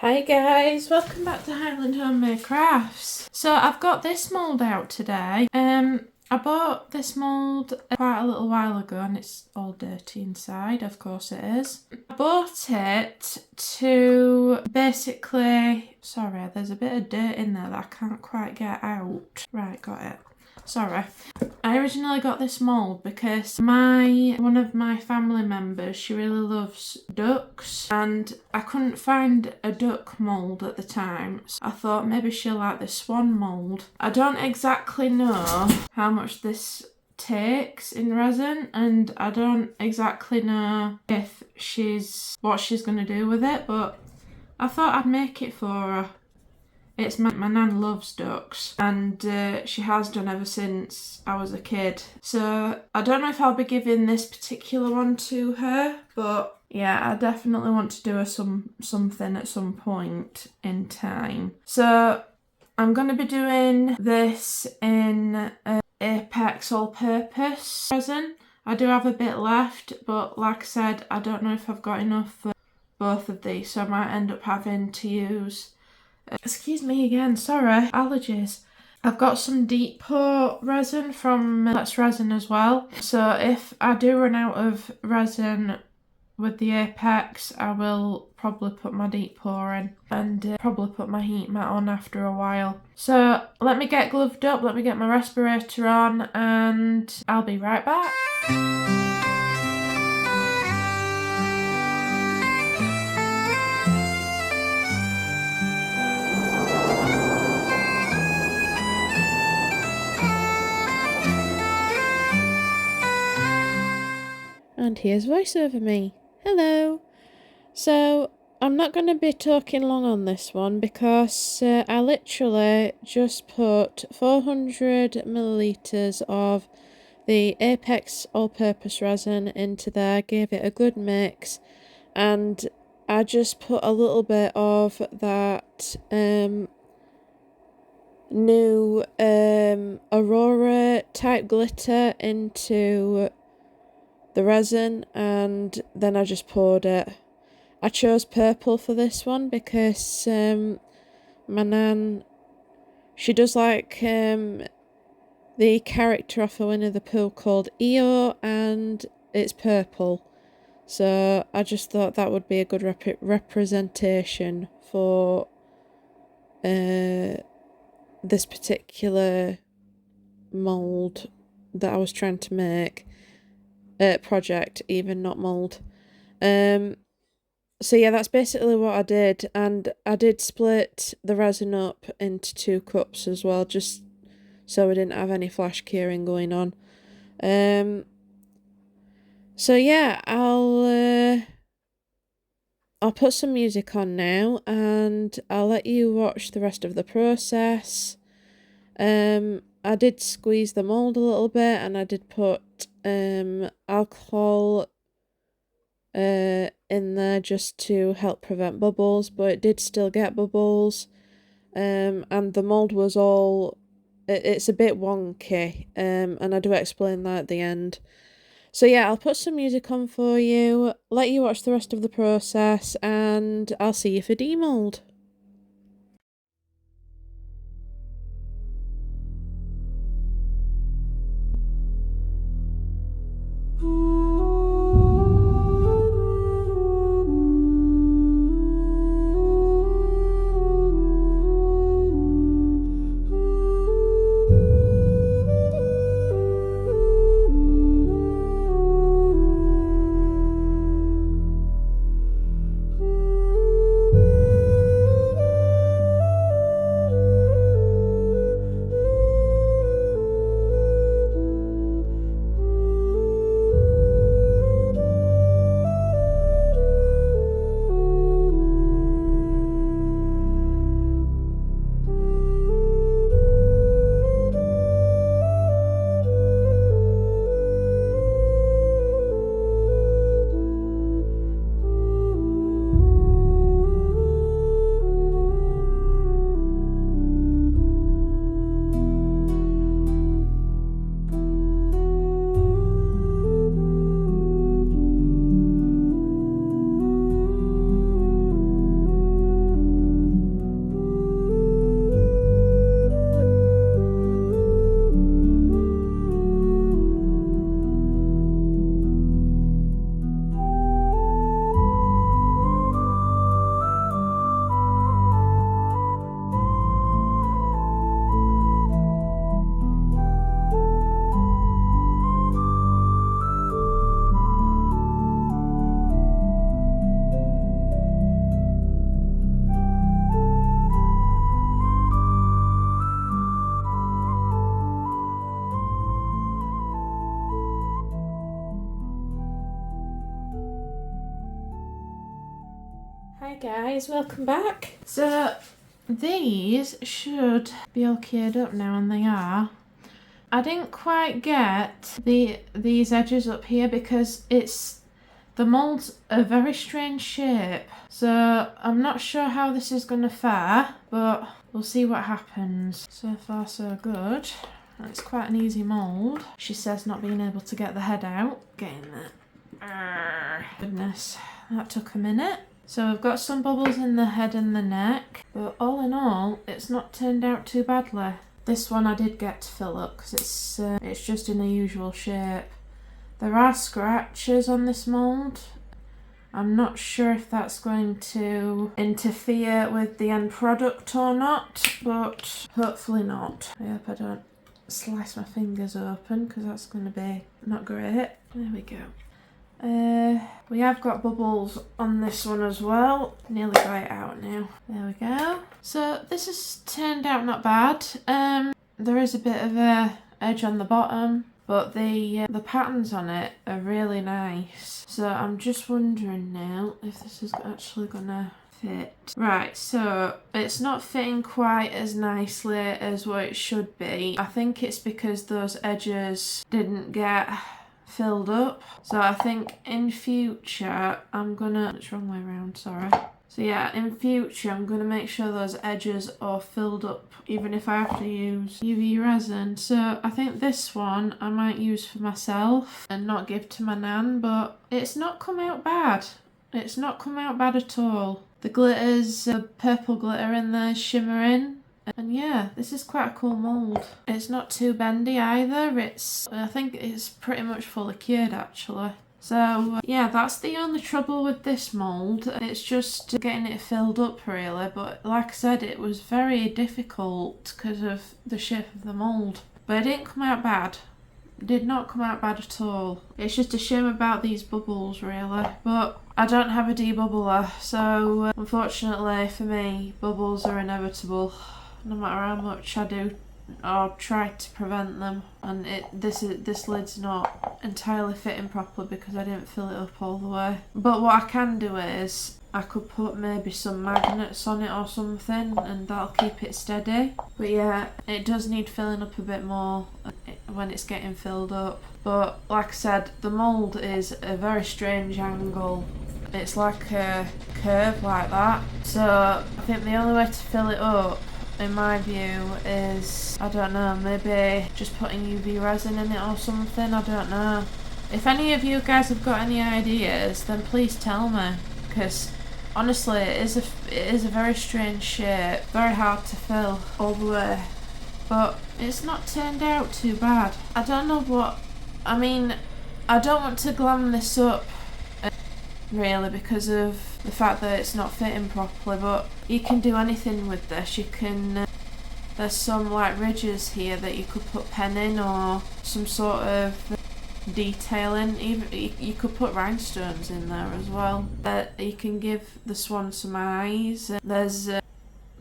Hi guys, welcome back to Highland Homemade Crafts. So I've got this mould out today. I bought this mould quite a little while ago and it's all dirty inside, of course it is. I bought it to basically, sorry, there's a bit of dirt in there that I can't quite get out. Right, got it. Sorry. I originally got this mould because one of my family members, she really loves ducks and I couldn't find a duck mould at the time, so I thought maybe she'll like the swan mould. I don't exactly know how much this takes in resin and I don't exactly know what she's going to do with it, but I thought I'd make it for her. It's my nan loves ducks and she has done ever since I was a kid. So I don't know if I'll be giving this particular one to her, but yeah, I definitely want to do something at some point in time. So I'm going to be doing this in Apex all-purpose resin. I do have a bit left, but like I said, I don't know if I've got enough for both of these, so I might end up having to use... excuse me again, sorry, allergies. I've got some deep pour resin from Let's Resin as well. So if I do run out of resin with the Apex, I will probably put my deep pour in and probably put my heat mat on after a while. So let me get gloved up, let me get my respirator on, and I'll be right back. And here's voiceover me. Hello. So I'm not going to be talking long on this one because I literally just put 400 millilitres of the Apex all-purpose resin into there, gave it a good mix, and I just put a little bit of that new Aurora type glitter into the resin, and then I just poured it. I chose purple for this one because my nan, she does like the character off a Winnie the Pooh called Eeyore, and it's purple. So I just thought that would be a good representation for this particular mould that I was trying to make. Project, even, not mould. So yeah, that's basically what I did, and I did split the resin up into 2 cups as well, just so we didn't have any flash curing going on. So yeah, I'll put some music on now and I'll let you watch the rest of the process. I did squeeze the mould a little bit and I did put alcohol in there just to help prevent bubbles, but it did still get bubbles. And the mould was it's a bit wonky, and I do explain that at the end. So yeah, I'll put some music on for you, let you watch the rest of the process, and I'll see you for demold. Guys, welcome back. So these should be all cured up now, and they are. I didn't quite get these edges up here because the mold's a very strange shape. So I'm not sure how this is going to fare, but we'll see what happens. So far so good. It's quite an easy mold. She says not being able to get the head out. Getting that. Goodness, that took a minute. So we've got some bubbles in the head and the neck, but all in all, it's not turned out too badly. This one I did get to fill up because it's just in the usual shape. There are scratches on this mould. I'm not sure if that's going to interfere with the end product or not, but hopefully not. I hope I don't slice my fingers open because that's going to be not great. There we go. We have got bubbles on this one as well. Nearly got it out now. There we go. So this has turned out not bad. There is a bit of a edge on the bottom, but the patterns on it are really nice. So I'm just wondering now if this is actually gonna fit. Right, so it's not fitting quite as nicely as what it should be. I think it's because those edges didn't get filled up. So I think in future it's wrong way around, sorry. So yeah, in future I'm gonna make sure those edges are filled up even if I have to use UV resin. So I think this one I might use for myself and not give to my nan, but it's not come out bad. It's not come out bad at all. The glitter's the purple glitter in there shimmering. And yeah, this is quite a cool mould. It's not too bendy either. I think it's pretty much fully cured actually. So yeah, that's the only trouble with this mould. It's just getting it filled up really. But like I said, it was very difficult because of the shape of the mould. But it didn't come out bad. It did not come out bad at all. It's just a shame about these bubbles really. But I don't have a debubbler, so unfortunately for me, bubbles are inevitable. No matter how much I do or try to prevent them, and this lid's not entirely fitting properly because I didn't fill it up all the way. But what I can do is I could put maybe some magnets on it or something, and that'll keep it steady. But yeah, it does need filling up a bit more when it's getting filled up. But like I said, the mould is a very strange angle. It's like a curve like that. So I think the only way to fill it up, in my view, is, I don't know, maybe just putting UV resin in it or something, I don't know. If any of you guys have got any ideas, then please tell me, because honestly it is a very strange shape, very hard to fill all the way, but it's not turned out too bad. I don't know what, I mean, I don't want to glam this up really because of the fact that it's not fitting properly, but you can do anything with this. You can there's some like ridges here that you could put pen in or some sort of detailing. Even you could put rhinestones in there as well. You can give the swan some eyes. There's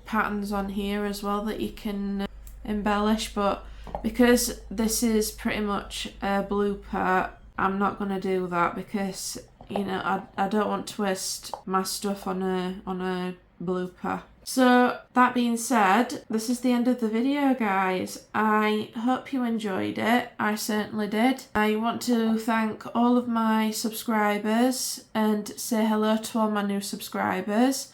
patterns on here as well that you can embellish, but because this is pretty much a blooper, I'm not going to do that because, you know, I don't want to waste my stuff on a blooper. So that being said, this is the end of the video, guys. I hope you enjoyed it. I certainly did. I want to thank all of my subscribers and say hello to all my new subscribers.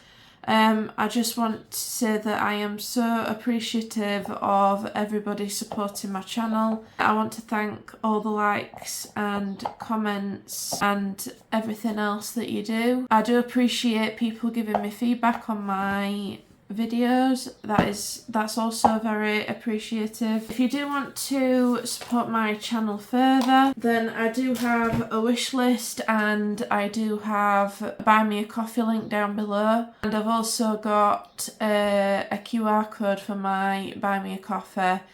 I just want to say that I am so appreciative of everybody supporting my channel. I want to thank all the likes and comments and everything else that you do. I do appreciate people giving me feedback on my videos. That's also very appreciative. If you do want to support my channel further, then I do have a wish list and I do have a buy me a coffee link down below, and I've also got a QR code for my buy me a coffee,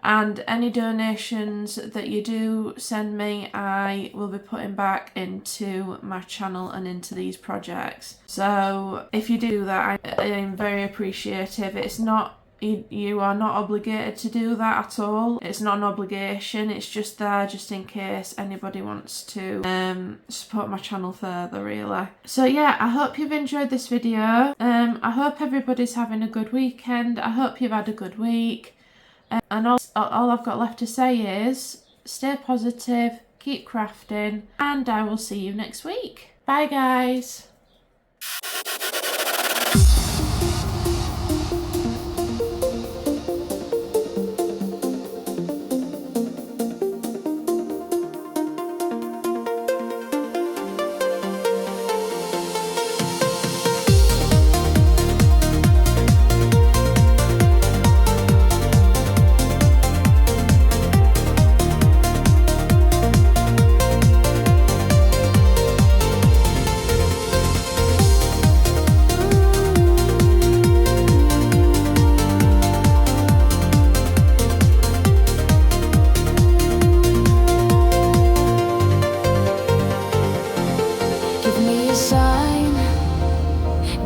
and any donations that you do send me I will be putting back into my channel and into these projects. So if you do that, I am very appreciative. It's not You are not obligated to do that at all. It's not an obligation, it's just there just in case anybody wants to support my channel further, really. So yeah, I hope you've enjoyed this video. I hope everybody's having a good weekend. I hope you've had a good week. And all I've got left to say is stay positive, keep crafting, and I will see you next week. Bye guys.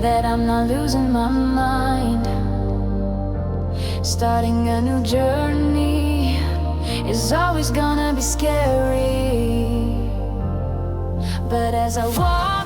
That I'm not losing my mind. Starting a new journey is always gonna be scary, but as I walk